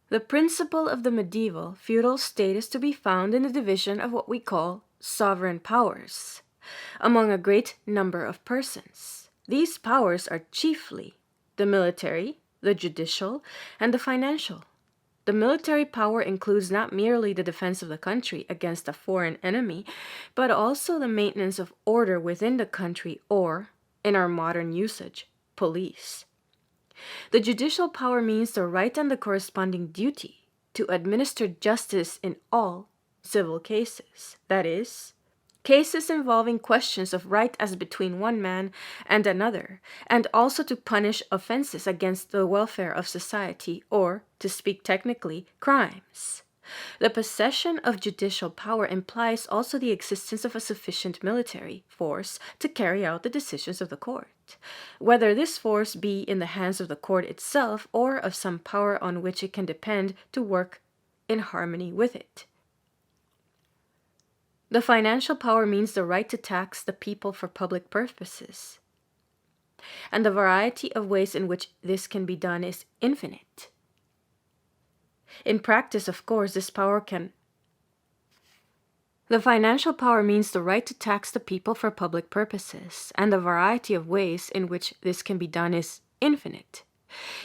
The principle of the medieval feudal state is to be found in the division of what we call sovereign powers among a great number of persons. These powers are chiefly the military, the judicial, and the financial. The military power includes not merely the defense of the country against a foreign enemy, but also the maintenance of order within the country, or, in our modern usage, police. The judicial power means the right and the corresponding duty to administer justice in all civil cases, that is, cases involving questions of right as between one man and another, and also to punish offenses against the welfare of society, or, to speak technically, crimes. The possession of judicial power implies also the existence of a sufficient military force to carry out the decisions of the court, whether this force be in the hands of the court itself or of some power on which it can depend to work in harmony with it. The financial power means the right to tax the people for public purposes, and the variety of ways in which this can be done is infinite. In practice, of course, this power can... The financial power means the right to tax the people for public purposes, and the variety of ways in which this can be done is infinite.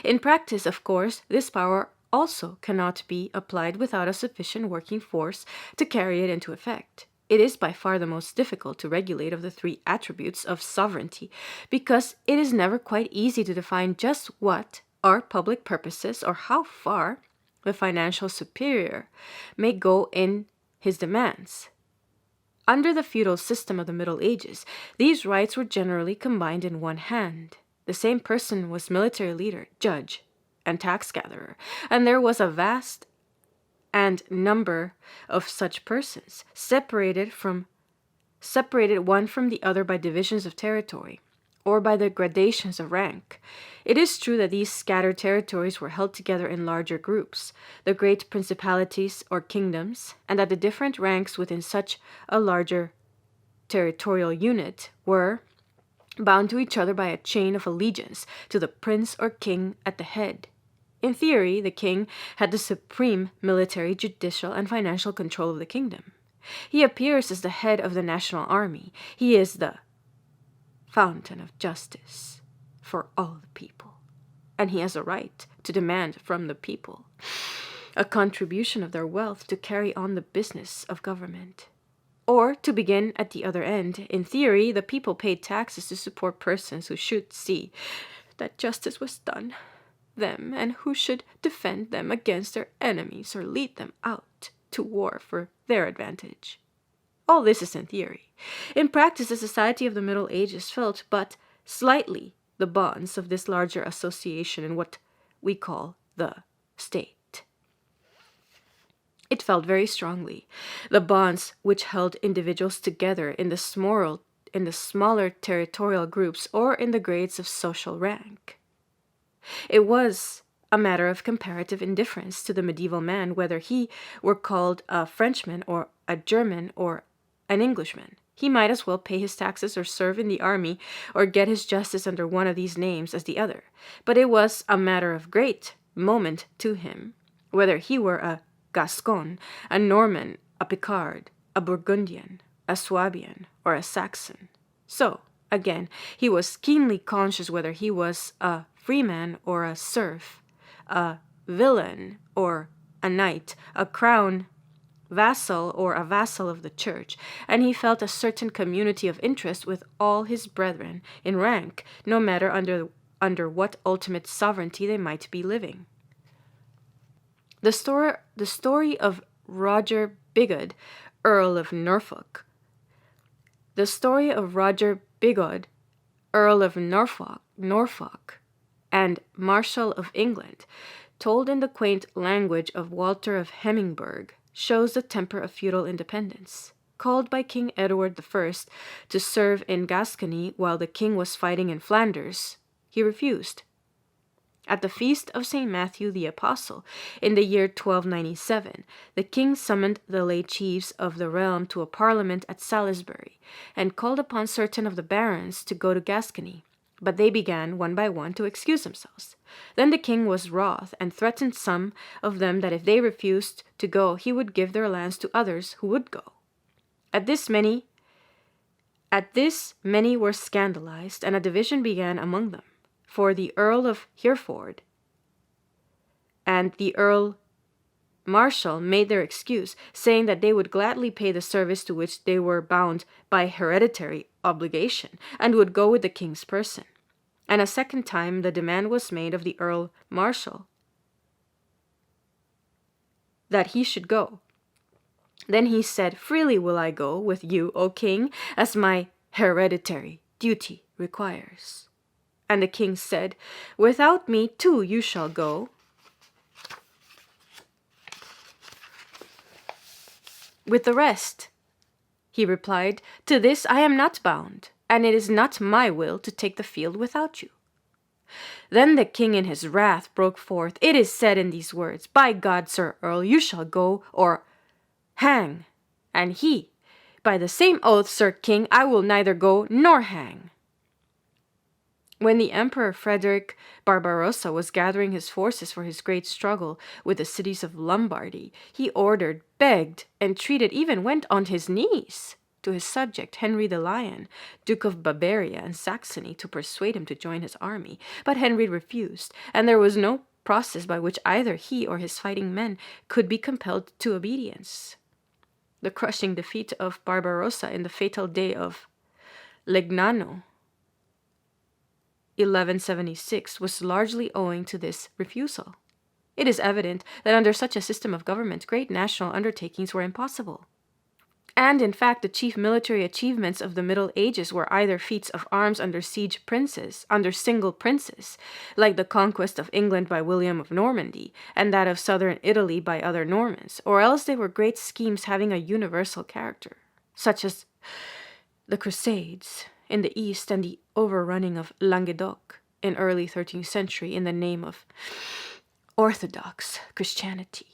In practice, of course, this power also cannot be applied without a sufficient working force to carry it into effect. It is by far the most difficult to regulate of the three attributes of sovereignty, because it is never quite easy to define just what are public purposes or how far the financial superior may go in his demands. Under the feudal system of the Middle Ages, these rights were generally combined in one hand. The same person was military leader, judge, and tax gatherer, and there was a vast number of such persons, separated one from the other by divisions of territory, or by the gradations of rank. It is true that these scattered territories were held together in larger groups, the great principalities or kingdoms, and that the different ranks within such a larger territorial unit were bound to each other by a chain of allegiance to the prince or king at the head. In theory, the king had the supreme military, judicial, and financial control of the kingdom. He appears as the head of the national army. He is the fountain of justice for all the people, and he has a right to demand from the people a contribution of their wealth to carry on the business of government. Or, to begin at the other end, in theory, the people paid taxes to support persons who should see that justice was done them, and who should defend them against their enemies or lead them out to war for their advantage. All this is in theory. In practice, the society of the Middle Ages felt but slightly the bonds of this larger association in what we call the state. It felt very strongly the bonds which held individuals together in the smaller territorial groups or in the grades of social rank. It was a matter of comparative indifference to the medieval man whether he were called a Frenchman or a German or an Englishman. He might as well pay his taxes or serve in the army or get his justice under one of these names as the other. But it was a matter of great moment to him whether he were a Gascon, a Norman, a Picard, a Burgundian, a Swabian, or a Saxon. So, again, he was keenly conscious whether he was a freeman or a serf, a villain or a knight, a crown vassal or a vassal of the church, and he felt a certain community of interest with all his brethren in rank, no matter under what ultimate sovereignty they might be living. The story of Roger Bigod, Earl of Norfolk. The story of Roger Bigod, Earl of Norfolk, and Marshal of England, told in the quaint language of Walter of Hemingberg, shows the temper of feudal independence. Called by King Edward I to serve in Gascony while the king was fighting in Flanders, he refused. At the feast of St. Matthew the Apostle, in the year 1297, the king summoned the lay chiefs of the realm to a parliament at Salisbury, and called upon certain of the barons to go to Gascony. But they began one by one to excuse themselves. Then the king was wroth, and threatened some of them that if they refused to go, he would give their lands to others who would go. At this many were scandalized, and a division began among them. For the Earl of Hereford and the Earl Marshal made their excuse, saying that they would gladly pay the service to which they were bound by hereditary obligation, and would go with the king's person. And a second time the demand was made of the Earl Marshal that he should go. Then he said, "Freely will I go with you, O king, as my hereditary duty requires." And the king said, "Without me too you shall go, with the rest." He replied, "To this I am not bound, and it is not my will to take the field without you." Then the king in his wrath broke forth, "It is said in these words, By God, Sir Earl, you shall go or hang." And he, "By the same oath, Sir King, I will neither go nor hang." When the Emperor Frederick Barbarossa was gathering his forces for his great struggle with the cities of Lombardy, he ordered, begged, entreated, even went on his knees to his subject Henry the Lion, Duke of Bavaria and Saxony, to persuade him to join his army. But Henry refused, and there was no process by which either he or his fighting men could be compelled to obedience. The crushing defeat of Barbarossa in the fatal day of Legnano, 1176, was largely owing to this refusal. It is evident that under such a system of government, great national undertakings were impossible. And in fact, the chief military achievements of the Middle Ages were either feats of arms under single princes, like the conquest of England by William of Normandy, and that of southern Italy by other Normans, or else they were great schemes having a universal character, such as the Crusades in the East and the overrunning of Languedoc in early 13th century in the name of Orthodox Christianity.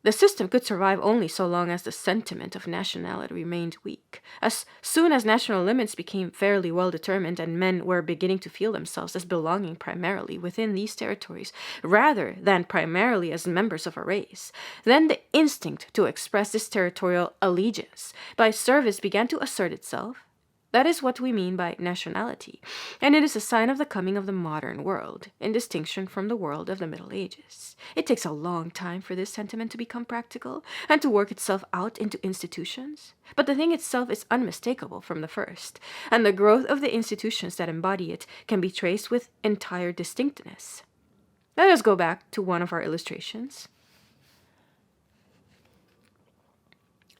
The system could survive only so long as the sentiment of nationality remained weak. As soon as national limits became fairly well determined and men were beginning to feel themselves as belonging primarily within these territories rather than primarily as members of a race, then the instinct to express this territorial allegiance by service began to assert itself. That is what we mean by nationality, and it is a sign of the coming of the modern world, in distinction from the world of the Middle Ages. It takes a long time for this sentiment to become practical and to work itself out into institutions, but the thing itself is unmistakable from the first, and the growth of the institutions that embody it can be traced with entire distinctness. Let us go back to one of our illustrations.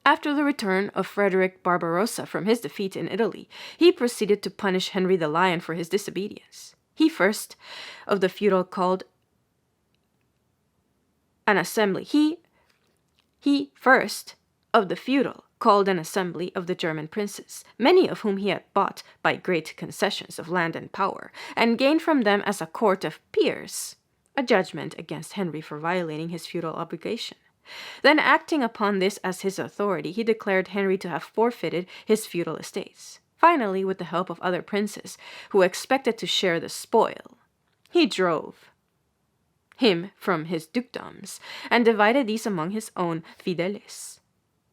After the return of Frederick Barbarossa from his defeat in Italy, he proceeded to punish Henry the Lion for his disobedience. He first of the feudal called an assembly. He first of the feudal called an assembly of the German princes, many of whom he had bought by great concessions of land and power, and gained from them as a court of peers a judgment against Henry for violating his feudal obligation. Then, acting upon this as his authority, he declared Henry to have forfeited his feudal estates. Finally, with the help of other princes who expected to share the spoil, he drove him from his dukedoms and divided these among his own fideles.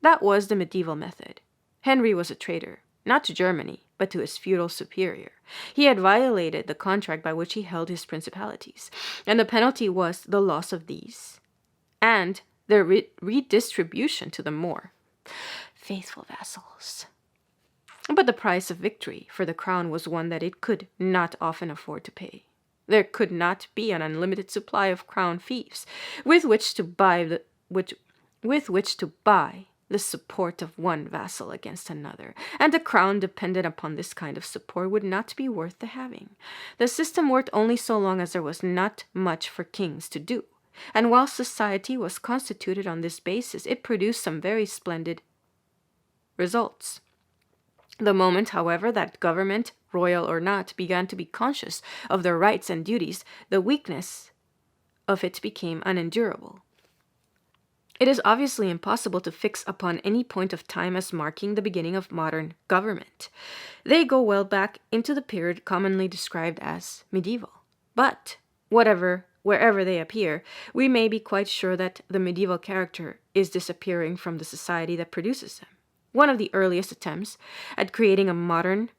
That was the medieval method. Henry was a traitor, not to Germany, but to his feudal superior. He had violated the contract by which he held his principalities, and the penalty was the loss of these, and their redistribution to the more faithful vassals. But the price of victory for the crown was one that it could not often afford to pay. There could not be an unlimited supply of crown fiefs with which to buy the support of one vassal against another, and the crown dependent upon this kind of support would not be worth the having. The system worked only so long as there was not much for kings to do. And while society was constituted on this basis, it produced some very splendid results. The moment, however, that government, royal or not, began to be conscious of their rights and duties, the weakness of it became unendurable. It is obviously impossible to fix upon any point of time as marking the beginning of modern government. They go well back into the period commonly described as medieval. But, wherever they appear, we may be quite sure that the medieval character is disappearing from the society that produces them. One of the earliest attempts at creating a modern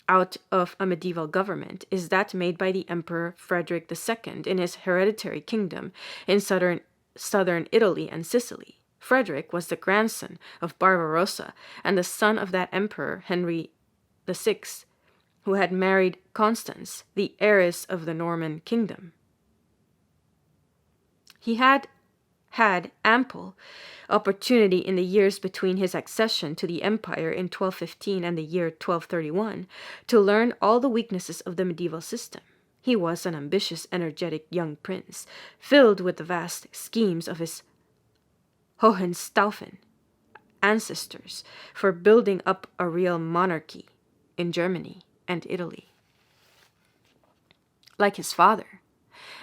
out of a medieval government is that made by the Emperor Frederick II in his hereditary kingdom in southern Italy and Sicily. Frederick was the grandson of Barbarossa and the son of that emperor, Henry VI, who had married Constance, the heiress of the Norman kingdom. He had ample opportunity in the years between his accession to the empire in 1215 and the year 1231 to learn all the weaknesses of the medieval system. He was an ambitious, energetic young prince, filled with the vast schemes of his Hohenstaufen ancestors for building up a real monarchy in Germany and Italy. Like his father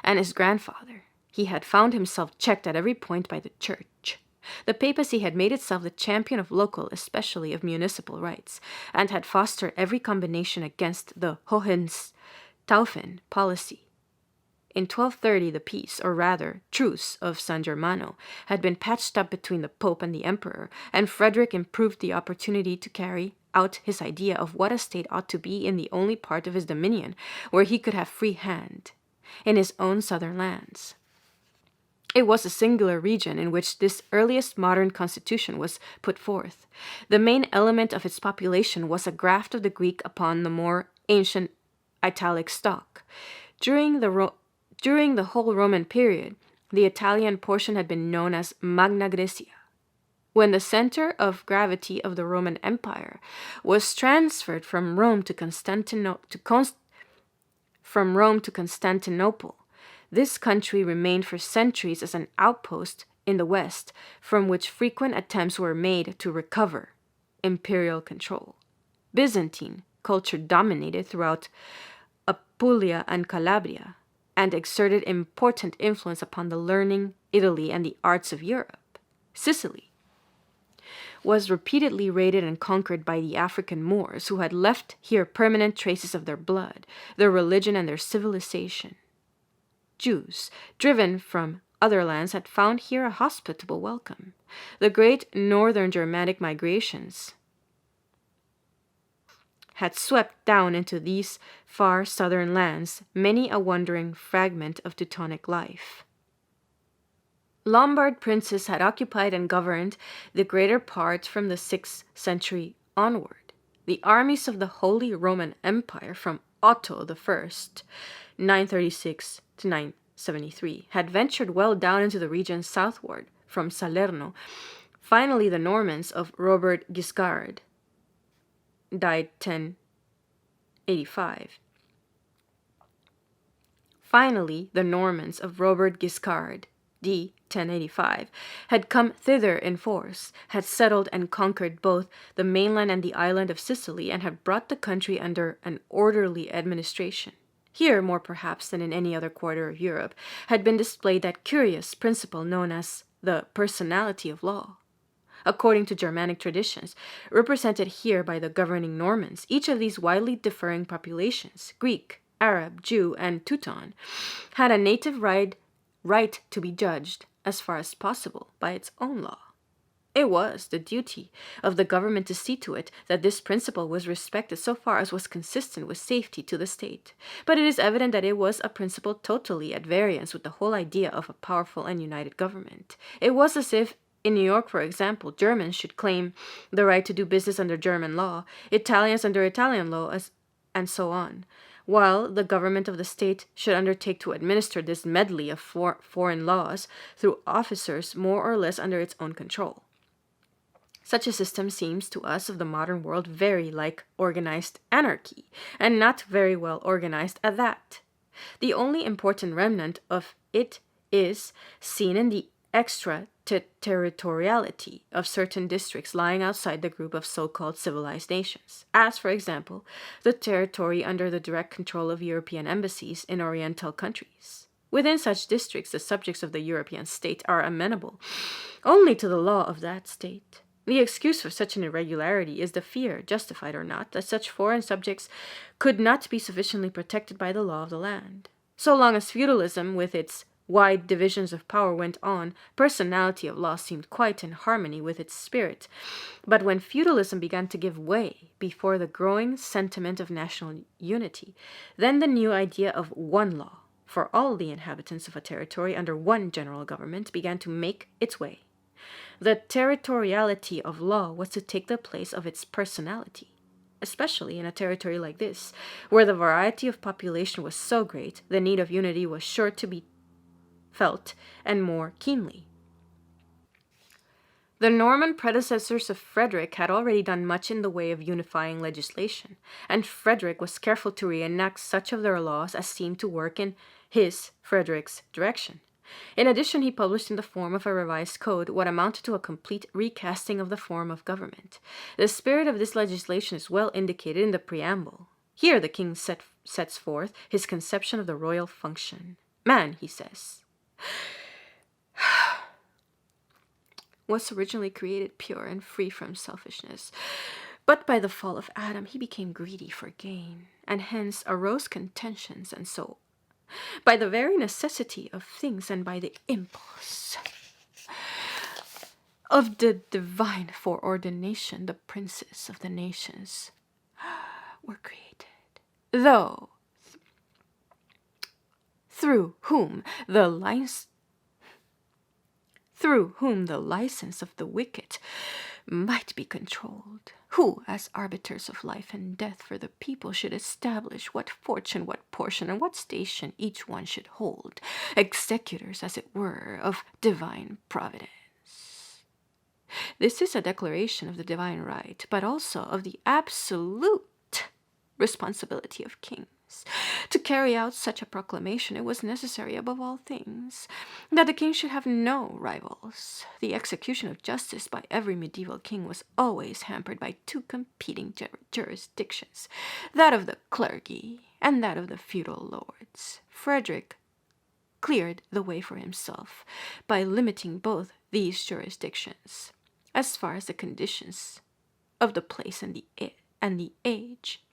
and his grandfather, he had found himself checked at every point by the church. The papacy had made itself the champion of local, especially of municipal rights, and had fostered every combination against the Hohenstaufen policy. In 1230, the peace, or rather truce, of San Germano had been patched up between the Pope and the Emperor, and Frederick improved the opportunity to carry out his idea of what a state ought to be in the only part of his dominion where he could have free hand, in his own southern lands. It was a singular region in which this earliest modern constitution was put forth. The main element of its population was a graft of the Greek upon the more ancient Italic stock. During the whole Roman period, the Italian portion had been known as Magna Graecia. When the center of gravity of the Roman Empire was transferred from Rome to Constantinople, this country remained for centuries as an outpost in the West, from which frequent attempts were made to recover imperial control. Byzantine culture dominated throughout Apulia and Calabria, and exerted important influence upon the learning, Italy, and the arts of Europe. Sicily was repeatedly raided and conquered by the African Moors, who had left here permanent traces of their blood, their religion, and their civilization. Jews, driven from other lands, had found here a hospitable welcome. The great northern Germanic migrations had swept down into these far southern lands many a wandering fragment of Teutonic life. Lombard princes had occupied and governed the greater part from the 6th century onward. The armies of the Holy Roman Empire from Otto I, 936 to 973, had ventured well down into the region southward from Salerno. Finally, the Normans of Robert Guiscard died 1085. Finally, the Normans of Robert Guiscard, d. 1085, had come thither in force, had settled and conquered both the mainland and the island of Sicily, and had brought the country under an orderly administration. Here, more perhaps than in any other quarter of Europe, had been displayed that curious principle known as the personality of law. According to Germanic traditions, represented here by the governing Normans, each of these widely differing populations, Greek, Arab, Jew, and Teuton, had a native right to be judged, as far as possible, by its own law. It was the duty of the government to see to it that this principle was respected so far as was consistent with safety to the state. But it is evident that it was a principle totally at variance with the whole idea of a powerful and united government. It was as if, in New York, for example, Germans should claim the right to do business under German law, Italians under Italian law, and so on, while the government of the state should undertake to administer this medley of foreign laws through officers more or less under its own control. Such a system seems to us of the modern world very like organized anarchy, and not very well organized at that. The only important remnant of it is seen in the extraterritoriality of certain districts lying outside the group of so-called civilized nations, as, for example, the territory under the direct control of European embassies in Oriental countries. Within such districts, the subjects of the European state are amenable only to the law of that state. The excuse for such an irregularity is the fear, justified or not, that such foreign subjects could not be sufficiently protected by the law of the land. So long as feudalism, with its wide divisions of power, went on, personality of law seemed quite in harmony with its spirit. But when feudalism began to give way before the growing sentiment of national unity, then the new idea of one law for all the inhabitants of a territory under one general government began to make its way. The territoriality of law was to take the place of its personality, especially in a territory like this, where the variety of population was so great, the need of unity was sure to be felt, and more keenly. The Norman predecessors of Frederick had already done much in the way of unifying legislation, and Frederick was careful to reenact such of their laws as seemed to work in Frederick's direction. In addition, he published in the form of a revised code what amounted to a complete recasting of the form of government. The spirit of this legislation is well indicated in the preamble. Here the king sets forth his conception of the royal function. Man, he says, was originally created pure and free from selfishness. But by the fall of Adam, he became greedy for gain, and hence arose contentions, and so by the very necessity of things and by the impulse of the divine foreordination, the princes of the nations were created, through whom the license of the wicked might be controlled, who, as arbiters of life and death for the people, should establish what fortune, what portion, and what station each one should hold, executors, as it were, of divine providence. This is a declaration of the divine right, but also of the absolute responsibility of kings. To carry out such a proclamation, it was necessary, above all things, that the king should have no rivals. The execution of justice by every medieval king was always hampered by two competing jurisdictions, that of the clergy and that of the feudal lords. Frederick cleared the way for himself by limiting both these jurisdictions as far as the conditions of the place and the age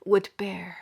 would bear.